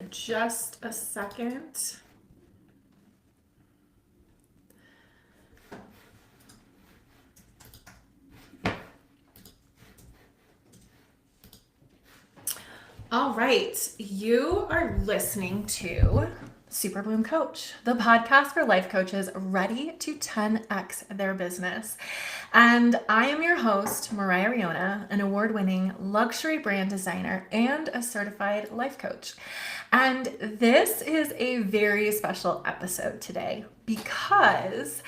just a second. All right, you are listening to Super Bloom Coach, the podcast for life coaches ready to 10x their business. And I am your host, Moriah Riona, an award-winning luxury brand designer and a certified life coach. And this is a very special episode today because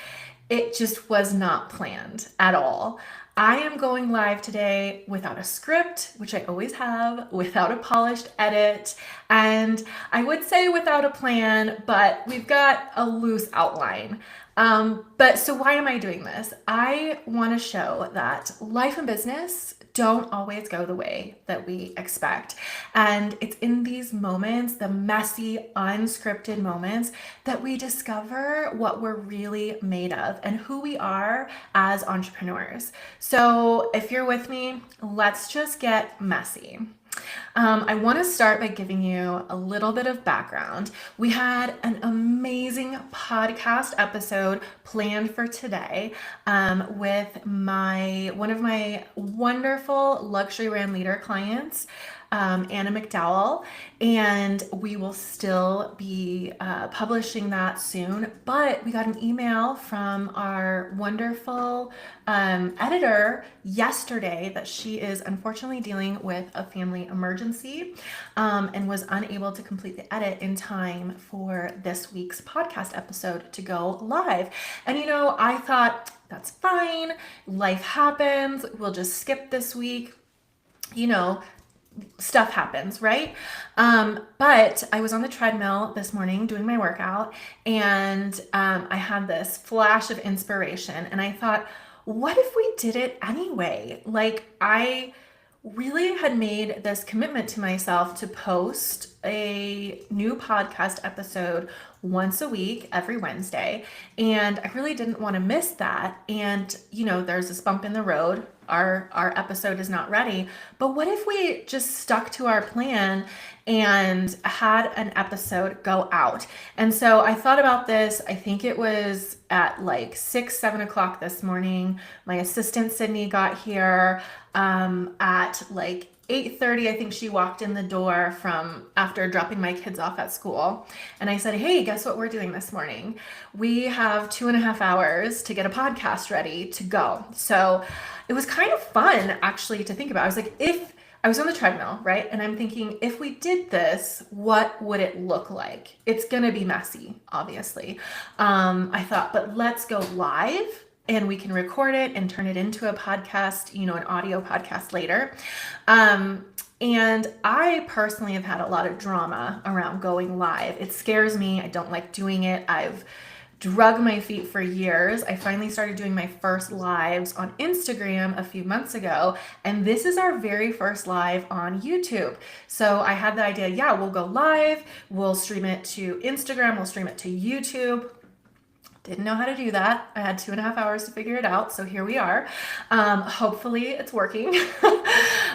it just was not planned at all. I am going live today without a script, which I always have, without a polished edit, and I would say without a plan, but we've got a loose outline. But so why am I doing this? I want to show that life and business don't always go the way that we expect. And it's in these moments, the messy, unscripted moments, that we discover what we're really made of and who we are as entrepreneurs. So if you're with me, let's just get messy. I want to start by giving you a little bit of background. We had an amazing podcast episode planned for today with one of my wonderful luxury brand leader clients, Anna McDowell, and we will still be publishing that soon. But we got an email from our wonderful editor yesterday that she is unfortunately dealing with a family emergency and was unable to complete the edit in time for this week's podcast episode to go live. And I thought, that's fine. Life happens. We'll just skip this week. Stuff happens, right? But I was on the treadmill this morning doing my workout, and I had this flash of inspiration, and I thought, what if we did it anyway? Like, I really had made this commitment to myself to post a new podcast episode once a week, every Wednesday. And I really didn't want to miss that. And, there's this bump in the road. Our episode is not ready. But what if we just stuck to our plan and had an episode go out? And so I thought about this. I think it was at like 7 o'clock this morning. My assistant Sydney got here at like 8:30. I think she walked in the door from after dropping my kids off at school. And I said, hey, guess what we're doing this morning? We have 2.5 hours to get a podcast ready to go. So it was kind of fun actually to think about. I was like, if I was on the treadmill, right? And I'm thinking, if we did this, what would it look like? It's going to be messy, obviously. I thought, but let's go live and we can record it and turn it into a podcast, an audio podcast later. And I personally have had a lot of drama around going live. It scares me. I don't like doing it. I've drug my feet for years. I finally started doing my first lives on Instagram a few months ago, and this is our very first live on YouTube. So I had the idea, we'll go live, we'll stream it to Instagram, we'll stream it to YouTube. Didn't know how to do that. I had 2.5 hours to figure it out. So here we are. Hopefully it's working.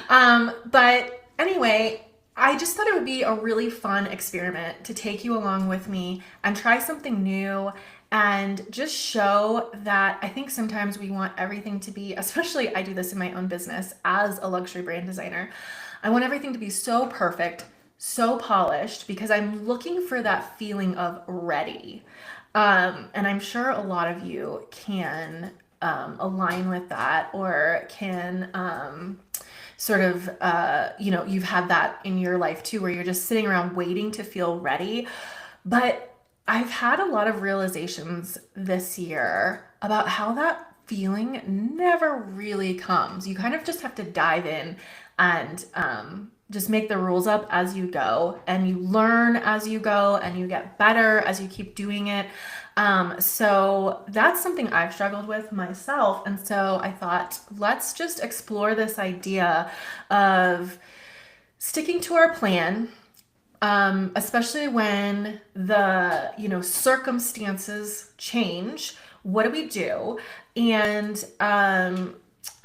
But anyway, I just thought it would be a really fun experiment to take you along with me and try something new and just show that I think sometimes we want everything to be, especially I do this in my own business as a luxury brand designer. I want everything to be so perfect, so polished, because I'm looking for that feeling of ready. And I'm sure a lot of you can align with that, or can sort of, you've had that in your life too, where you're just sitting around waiting to feel ready. But I've had a lot of realizations this year about how that feeling never really comes. You kind of just have to dive in and just make the rules up as you go, and you learn as you go, and you get better as you keep doing it. So that's something I've struggled with myself. And so I thought, let's just explore this idea of sticking to our plan, especially when the, circumstances change. What do we do? And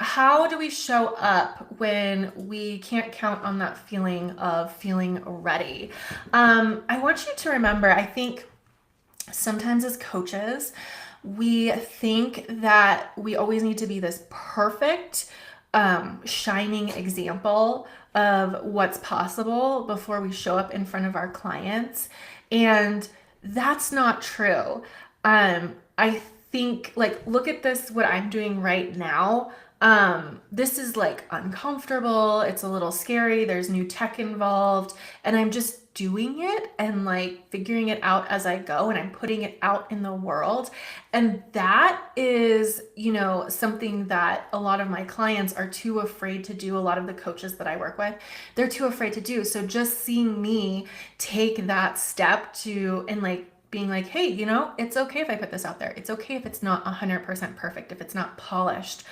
how do we show up when we can't count on that feeling of feeling ready? I want you to remember, I think sometimes as coaches, we think that we always need to be this perfect, shining example of what's possible before we show up in front of our clients. And that's not true. I think, like, look at this, what I'm doing right now. This is like uncomfortable. It's a little scary. There's new tech involved, and I'm just doing it and like figuring it out as I go, and I'm putting it out in the world. And that is, something that a lot of my clients are too afraid to do. A lot of the coaches that I work with, they're too afraid to do. So just seeing me take that step to, and like, being like, hey, it's okay if I put this out there. It's okay if it's not 100% perfect, if it's not polished.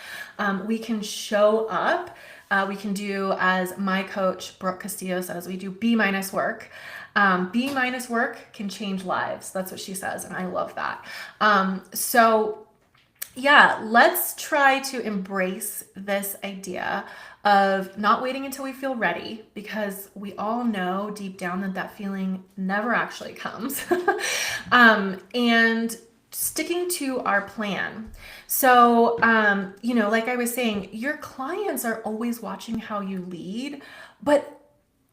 We can show up. We can do, as my coach, Brooke Castillo, says, we do B minus work. B minus work can change lives. That's what she says. And I love that. So yeah, let's try to embrace this idea of not waiting until we feel ready, because we all know deep down that that feeling never actually comes. And sticking to our plan. So, like I was saying, your clients are always watching how you lead, but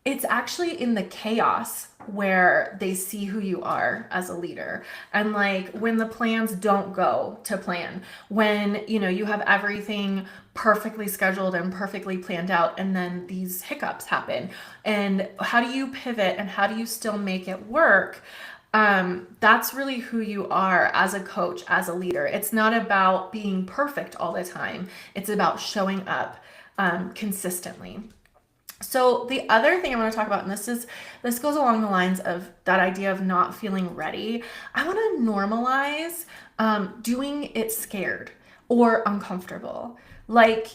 it's actually in the chaos where they see who you are as a leader. And like when the plans don't go to plan, when you have everything perfectly scheduled and perfectly planned out, and then these hiccups happen, and how do you pivot and how do you still make it work? That's really who you are as a coach, as a leader. It's not about being perfect all the time. It's about showing up consistently. So the other thing I want to talk about, and this goes along the lines of that idea of not feeling ready. I want to normalize doing it scared or uncomfortable. Like,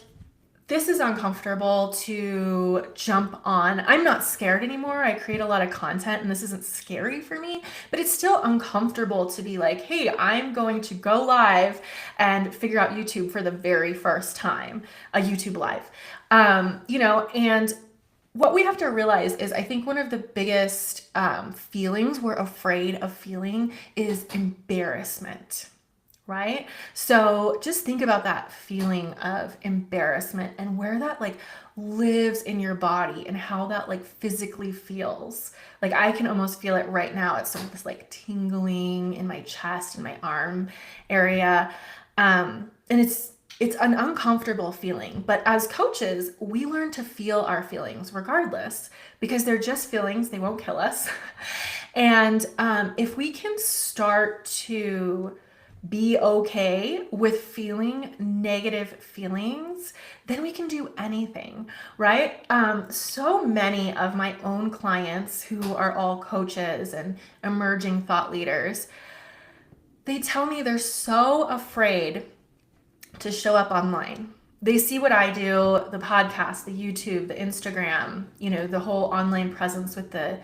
this is uncomfortable to jump on. I'm not scared anymore. I create a lot of content and this isn't scary for me, but it's still uncomfortable to be like, hey, I'm going to go live and figure out YouTube for the very first time, a YouTube live. And what we have to realize is, I think one of the biggest feelings we're afraid of feeling is embarrassment, right? So just think about that feeling of embarrassment and where that like lives in your body and how that like physically feels. Like I can almost feel it right now. It's sort of this like tingling in my chest and my arm area. And it's an uncomfortable feeling, but as coaches, we learn to feel our feelings regardless, because they're just feelings. They won't kill us. And if we can start to be okay with feeling negative feelings, then we can do anything, right? So many of my own clients who are all coaches and emerging thought leaders, they tell me they're so afraid to show up online. They see what I do, the podcast, the YouTube, the Instagram, the whole online presence with the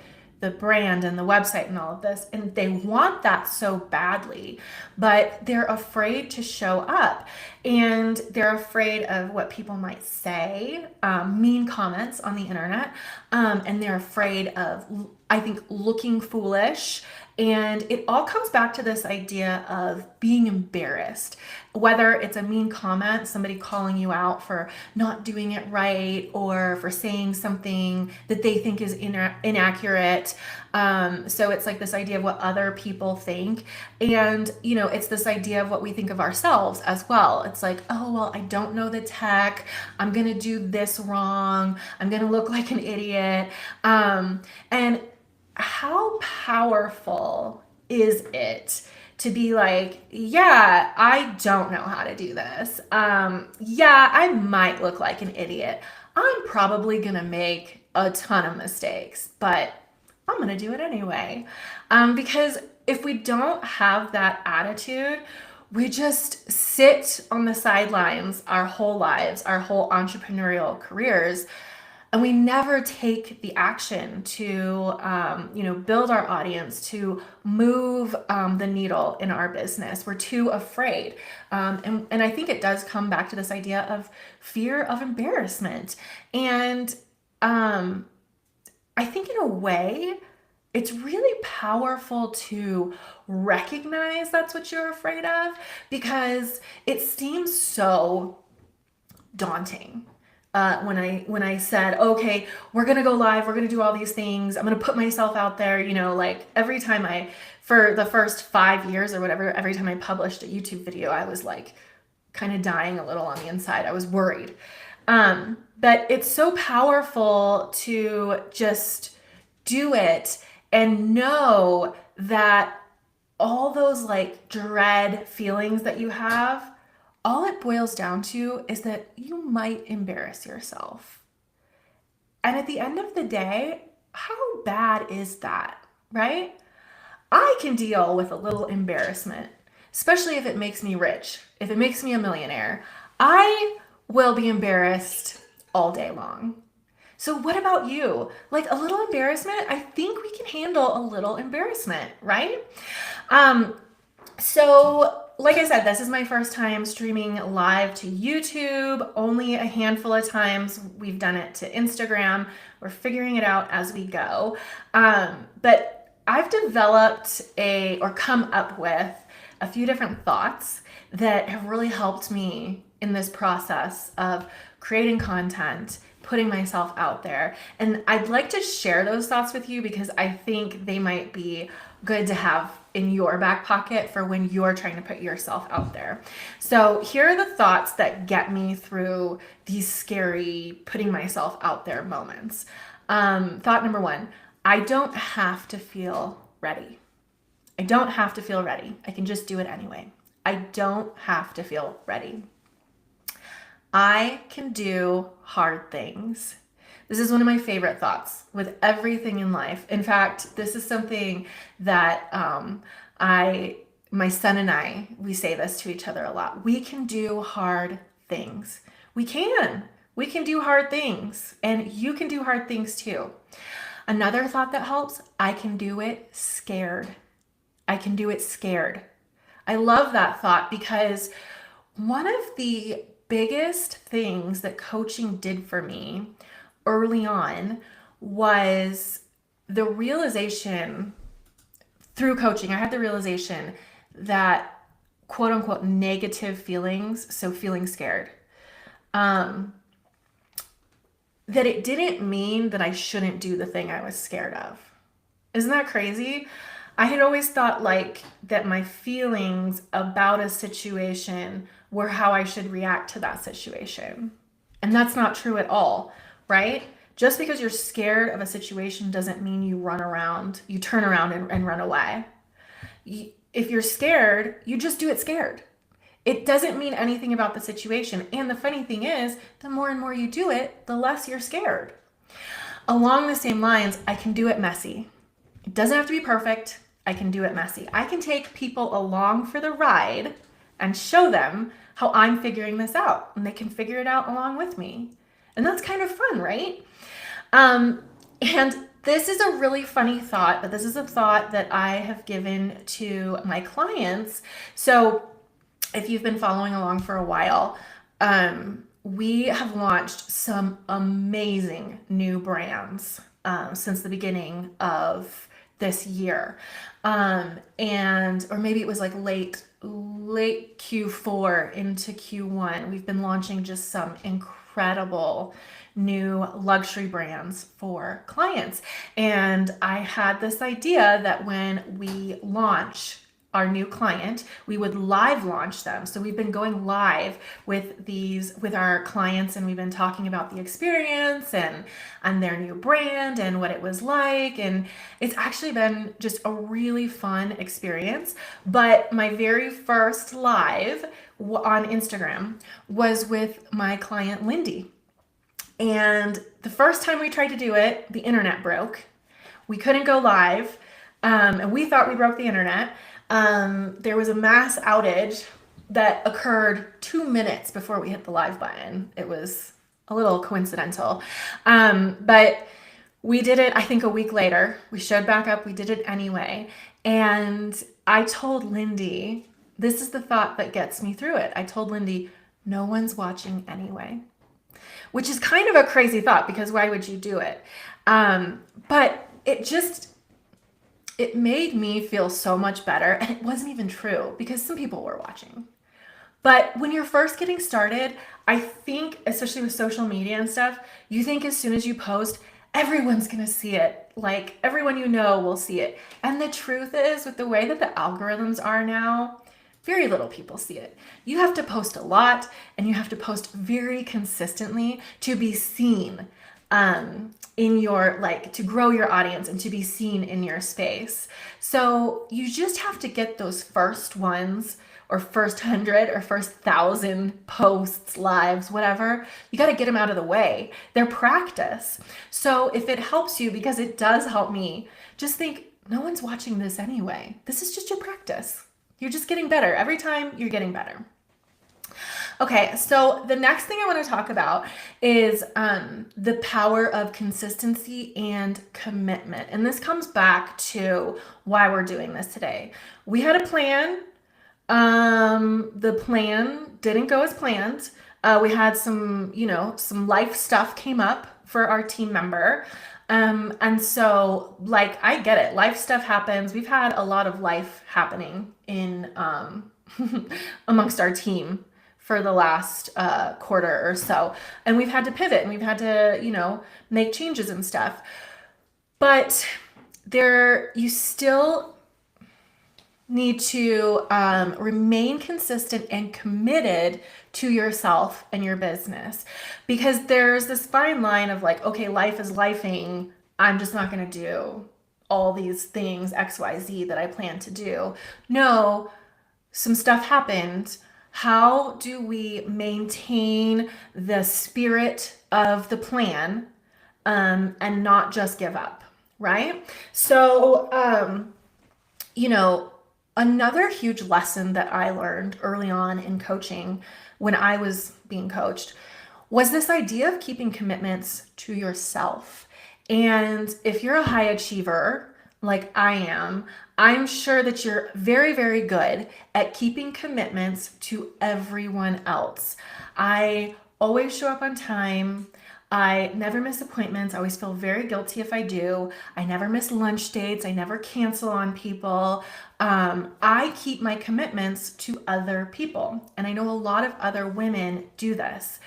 brand and the website and all of this. And they want that so badly, but they're afraid to show up, and they're afraid of what people might say, mean comments on the internet. And they're afraid of, I think, looking foolish. And it all comes back to this idea of being embarrassed, whether it's a mean comment, somebody calling you out for not doing it right, or for saying something that they think is inaccurate. So it's like this idea of what other people think. And, it's this idea of what we think of ourselves as well. It's like, oh, well, I don't know the tech. I'm going to do this wrong. I'm going to look like an idiot. And how powerful is it to be like, yeah, I don't know how to do this. Yeah, I might look like an idiot. I'm probably going to make a ton of mistakes, but I'm going to do it anyway. Because if we don't have that attitude, we just sit on the sidelines our whole lives, our whole entrepreneurial careers, and we never take the action to build our audience, to move the needle in our business. We're too afraid, and I think it does come back to this idea of fear of embarrassment. And I think in a way it's really powerful to recognize that's what you're afraid of, because it seems so daunting. When I said, okay, we're gonna go live, we're gonna do all these things, I'm gonna put myself out there, like every time for the first 5 years or whatever, every time I published a YouTube video, I was like kind of dying a little on the inside. I was worried. But it's so powerful to just do it and know that all those like dread feelings that you have, all it boils down to is that you might embarrass yourself. And at the end of the day, how bad is that, right? I can deal with a little embarrassment, especially if it makes me rich, if it makes me a millionaire. I will be embarrassed all day long. So what about you? Like a little embarrassment? I think we can handle a little embarrassment, right? So like I said, this is my first time streaming live to YouTube. Only a handful of times we've done it to Instagram. We're figuring it out as we go. But I've developed or come up with a few different thoughts that have really helped me in this process of creating content, putting myself out there. And I'd like to share those thoughts with you because I think they might be good to have in your back pocket for when you're trying to put yourself out there. So here are the thoughts that get me through these scary putting myself out there moments. Thought number one, I don't have to feel ready. I don't have to feel ready. I can just do it anyway. I don't have to feel ready. I can do hard things. This is one of my favorite thoughts with everything in life. In fact, this is something that my son and I, we say this to each other a lot. We can do hard things. We can do hard things, and you can do hard things too. Another thought that helps, I can do it scared. I can do it scared. I love that thought because one of the biggest things that coaching did for me early on was the realization through coaching. I had the realization that quote unquote negative feelings, so feeling scared, that it didn't mean that I shouldn't do the thing I was scared of. Isn't that crazy? I had always thought like that my feelings about a situation were how I should react to that situation. And that's not true at all, right? Just because you're scared of a situation doesn't mean you turn around and run away. If you're scared, you just do it scared. It doesn't mean anything about the situation. And the funny thing is, the more and more you do it, the less you're scared. Along the same lines, I can do it messy. It doesn't have to be perfect. I can do it messy. I can take people along for the ride and show them how I'm figuring this out, and they can figure it out along with me. And that's kind of fun, right? And this is a really funny thought, but this is a thought that I have given to my clients. So if you've been following along for a while, we have launched some amazing new brands since the beginning of this year. Or maybe it was like late Q4 into Q1. We've been launching just some incredible new luxury brands for clients. And I had this idea that when we launch our new client, we would live launch them. So we've been going live with our clients, and we've been talking about the experience and their new brand and what it was like. And it's actually been just a really fun experience. But my very first live on Instagram was with my client, Lindy. And the first time we tried to do it, the internet broke. We couldn't go live. And we thought we broke the internet. There was a mass outage that occurred 2 minutes before we hit the live button. It was a little coincidental. But we did it, I think, a week later. We showed back up. We did it anyway. And I told Lindy, this is the thought that gets me through it. I told Lindy, no one's watching anyway, which is kind of a crazy thought because why would you do it? But it made me feel so much better. And it wasn't even true because some people were watching. But when you're first getting started, I think, especially with social media and stuff, you think as soon as you post, everyone's going to see it. Like everyone you know will see it. And the truth is, with the way that the algorithms are now, very little people see it. You have to post a lot and you have to post very consistently to be seen in your, like, to grow your audience and to be seen in your space. So you just have to get those first ones or first 100 or first 1,000 posts, lives, whatever. You got to get them out of the way. They're practice. So if it helps you, because it does help me, just think, no one's watching this anyway. This is just your practice. You're just getting better. Every time you're getting better. Okay, so the next thing I want to talk about is the power of consistency and commitment. And this comes back to why we're doing this today. We had a plan. The plan didn't go as planned. We had some life stuff came up for our team member. And so, like, I get it. Life stuff happens. We've had a lot of life happening in amongst our team for the last quarter or so. And we've had to pivot and we've had to, make changes and stuff. But you still need to remain consistent and committed to yourself and your business, because there's this fine line of like, okay, life is lifing. I'm just not going to do all these things XYZ that I plan to do. No, some stuff happened. How do we maintain the spirit of the plan and not just give up, right? So, another huge lesson that I learned early on in coaching when I was being coached was this idea of keeping commitments to yourself. And if you're a high achiever, like I am, I'm sure that you're very, very good at keeping commitments to everyone else. I always show up on time. I never miss appointments. I always feel very guilty if I do. I never miss lunch dates. I never cancel on people. I keep my commitments to other people. And I know a lot of other women do this.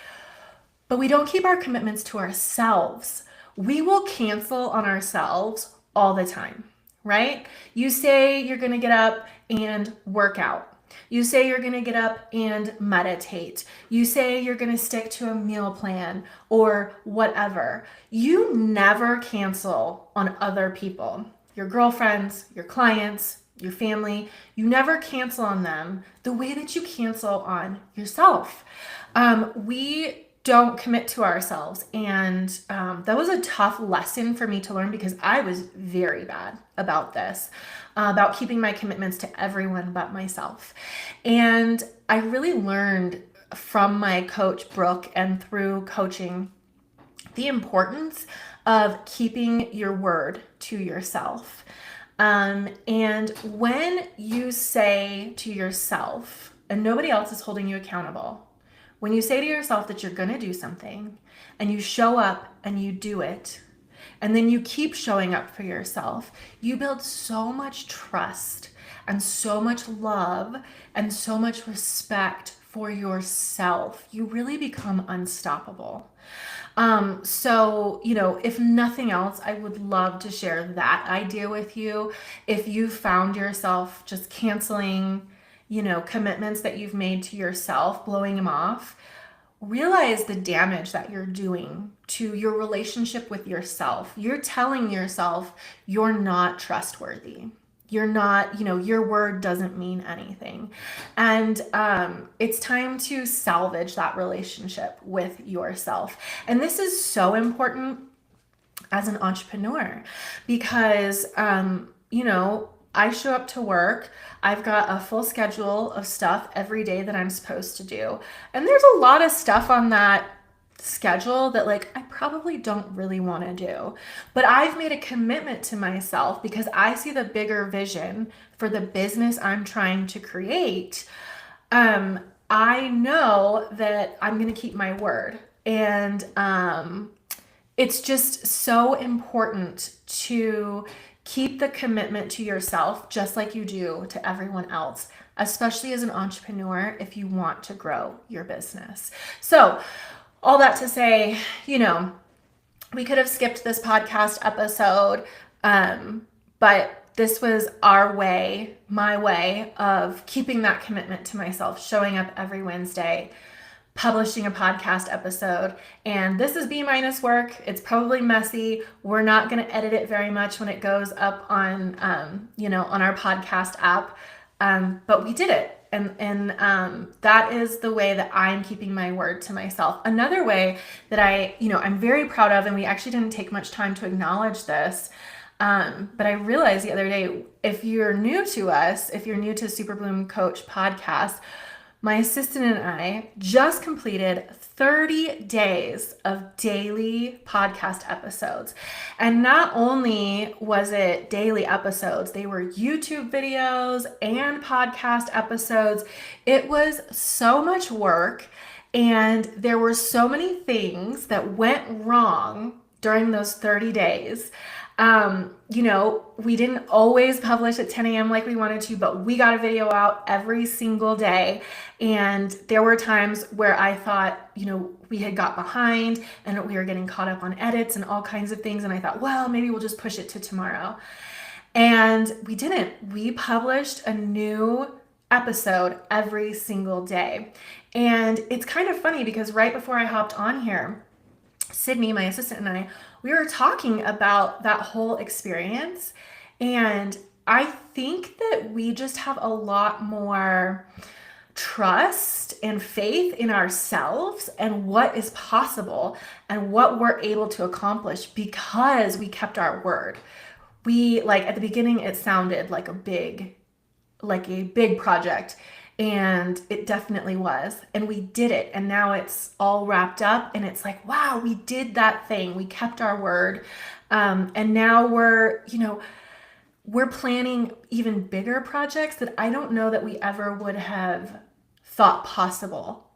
But we don't keep our commitments to ourselves. We will cancel on ourselves all the time, right? You say you're going to get up and work out. You say you're going to get up and meditate. You say you're going to stick to a meal plan or whatever. You never cancel on other people, your girlfriends, your clients, your family. You never cancel on them the way that you cancel on yourself. We don't commit to ourselves. And that was a tough lesson for me to learn because I was very bad about this, about keeping my commitments to everyone but myself. And I really learned from my coach, Brooke, and through coaching, the importance of keeping your word to yourself. And when you say to yourself, and nobody else is holding you accountable, when you say to yourself that you're going to do something and you show up and you do it, and then you keep showing up for yourself, you build so much trust and so much love and so much respect for yourself. You really become unstoppable. So, if nothing else, I would love to share that idea with you. If you found yourself just canceling commitments that you've made to yourself, blowing them off, realize the damage that you're doing to your relationship with yourself. You're telling yourself you're not trustworthy. You're not, your word doesn't mean anything. And it's time to salvage that relationship with yourself. And this is so important as an entrepreneur because, I show up to work. I've got a full schedule of stuff every day that I'm supposed to do. And there's a lot of stuff on that schedule that like I probably don't really want to do. But I've made a commitment to myself because I see the bigger vision for the business I'm trying to create. I know that I'm going to keep my word. And it's just so important to keep the commitment to yourself just like you do to everyone else, especially as an entrepreneur if you want to grow your business. So, all that to say, we could have skipped this podcast episode, but this was our way, my way of keeping that commitment to myself, showing up every Wednesday, publishing a podcast episode. And this is B- work. It's probably messy. We're not going to edit it very much when it goes up on, on our podcast app. But we did it. And that is the way that I'm keeping my word to myself. Another way that I'm very proud of, and we actually didn't take much time to acknowledge this, but I realized the other day, if you're new to us, if you're new to Super Bloom Coach podcast, my assistant and I just completed 30 days of daily podcast episodes. And not only was it daily episodes, they were YouTube videos and podcast episodes. It was so much work, and there were so many things that went wrong during those 30 days. We didn't always publish at 10 a.m. like we wanted to, but we got a video out every single day. And there were times where I thought, we had got behind and we were getting caught up on edits and all kinds of things. And I thought, well, maybe we'll just push it to tomorrow. And we didn't. We published a new episode every single day. And it's kind of funny because right before I hopped on here, Sydney, my assistant, and I, we were talking about that whole experience. And I think that we just have a lot more trust and faith in ourselves and what is possible and what we're able to accomplish because we kept our word. We, like, at the beginning, it sounded like a big project. And it definitely was. And we did it. And now it's all wrapped up. And it's like, wow, we did that thing. We kept our word. And now we're planning even bigger projects that I don't know that we ever would have thought possible.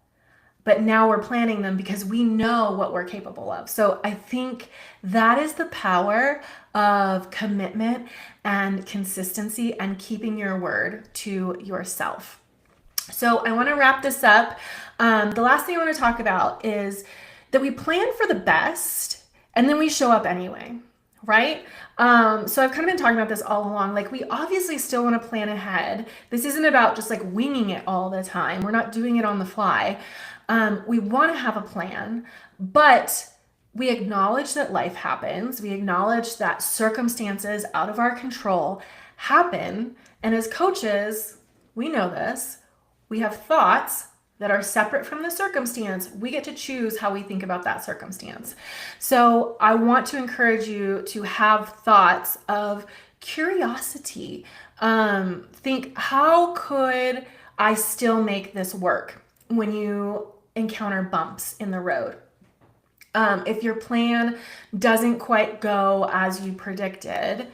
But now we're planning them because we know what we're capable of. So I think that is the power of commitment and consistency and keeping your word to yourself. So I want to wrap this up. The last thing I want to talk about is that we plan for the best and then we show up anyway, right? So I've kind of been talking about this all along. Like, we obviously still want to plan ahead. This isn't about just like winging it all the time. We're not doing it on the fly. We want to have a plan, but we acknowledge that life happens. We acknowledge that circumstances out of our control happen. And as coaches, we know this. We have thoughts that are separate from the circumstance. We get to choose how we think about that circumstance. So I want to encourage you to have thoughts of curiosity. Think, how could I still make this work when you encounter bumps in the road? If your plan doesn't quite go as you predicted,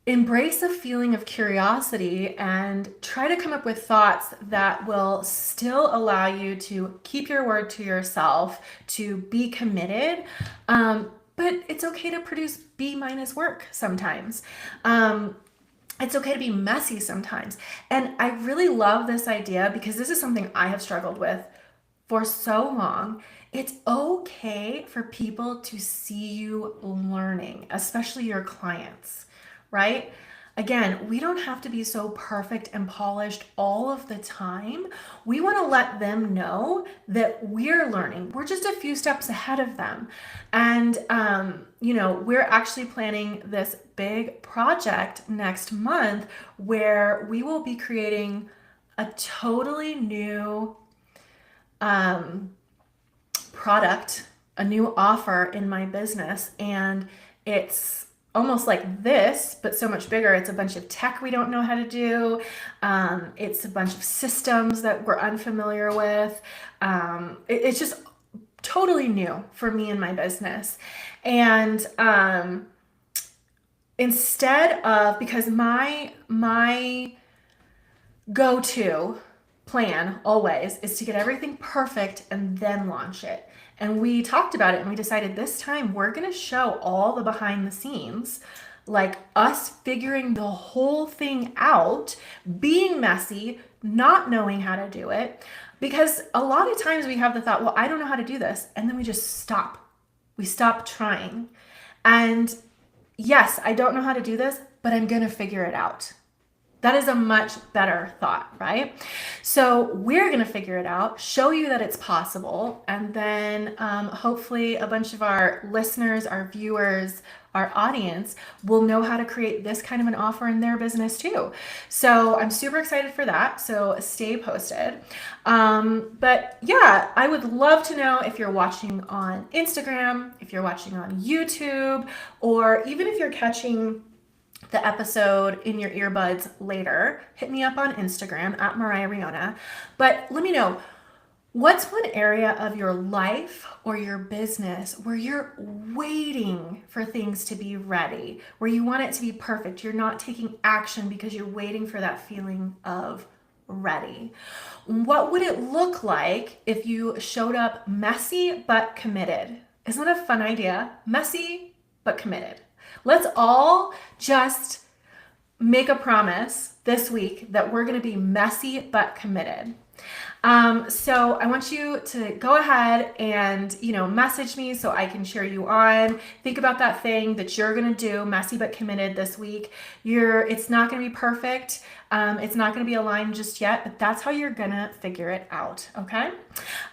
embrace a feeling of curiosity and try to come up with thoughts that will still allow you to keep your word to yourself, to be committed. But it's okay to produce B- work sometimes. It's okay to be messy sometimes. And I really love this idea because this is something I have struggled with for so long. It's okay for people to see you learning, especially your clients. Right? Again, we don't have to be so perfect and polished all of the time. We want to let them know that we're learning. We're just a few steps ahead of them. And, we're actually planning this big project next month where we will be creating a totally new product, a new offer in my business. And it's almost like this, but so much bigger. It's a bunch of tech we don't know how to do. It's a bunch of systems that we're unfamiliar with. It's just totally new for me and my business. And instead of, because my go-to plan always is to get everything perfect and then launch it. And we talked about it and we decided this time we're going to show all the behind the scenes, like us figuring the whole thing out, being messy, not knowing how to do it. Because a lot of times we have the thought, well, I don't know how to do this. And then we just stop. We stop trying. And yes, I don't know how to do this, but I'm going to figure it out. That is a much better thought, right? So we're going to figure it out, show you that it's possible, and then hopefully a bunch of our listeners, our viewers, our audience will know how to create this kind of an offer in their business too. So I'm super excited for that. So stay posted. But yeah, I would love to know if you're watching on Instagram, if you're watching on YouTube, or even if you're catching the episode in your earbuds later. Hit me up on Instagram at Moriah Riona. But let me know, what's one area of your life or your business where you're waiting for things to be ready, where you want it to be perfect? You're not taking action because you're waiting for that feeling of ready. What would it look like if you showed up messy but committed? Isn't that a fun idea? Messy but committed. Let's all just make a promise this week that we're going to be messy but committed. So I want you to go ahead and, message me so I can cheer you on. Think about that thing that you're going to do, messy but committed, this week. It's not going to be perfect. It's not going to be aligned just yet, but that's how you're going to figure it out. Okay.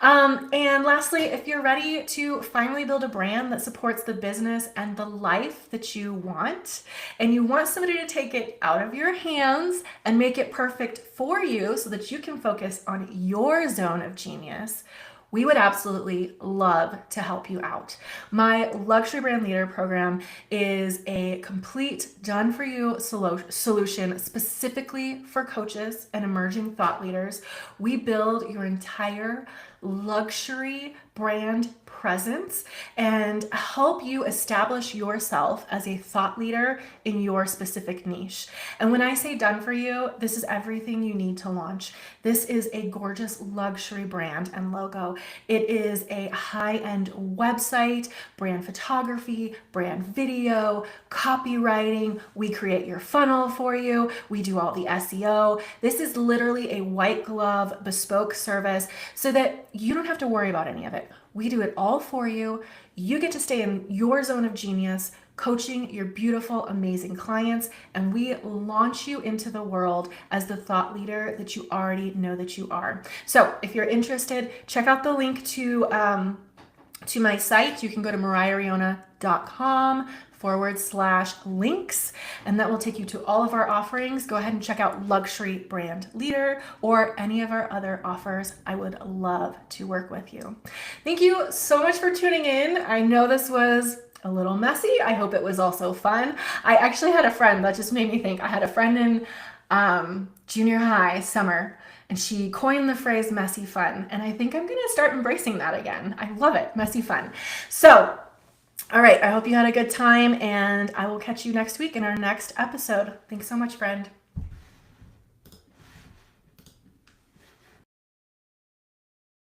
And lastly, if you're ready to finally build a brand that supports the business and the life that you want, and you want somebody to take it out of your hands and make it perfect for you so that you can focus on your zone of genius, we would absolutely love to help you out. My Luxury Brand Leader program is a complete done-for-you solution specifically for coaches and emerging thought leaders. We build your entire luxury brand presence and help you establish yourself as a thought leader in your specific niche. And when I say done for you, this is everything you need to launch. This is a gorgeous luxury brand and logo. It is a high-end website, brand photography, brand video, copywriting. We create your funnel for you. We do all the SEO. This is literally a white glove bespoke service so that you don't have to worry about any of it. We do it all for you. You get to stay in your zone of genius, coaching your beautiful, amazing clients, and we launch you into the world as the thought leader that you already know that you are. So if you're interested, check out the link to my site. You can go to moriahriona.com/links, and that will take you to all of our offerings. Go ahead and check out Luxury Brand Leader or any of our other offers. I would love to work with you. Thank you so much for tuning in. I know this was a little messy. I hope it was also fun. I actually had a friend that just made me think. I had a friend in junior high, Summer, and she coined the phrase messy fun. And I think I'm going to start embracing that again. I love it. Messy fun. So, all right. I hope you had a good time, and I will catch you next week in our next episode. Thanks so much, friend.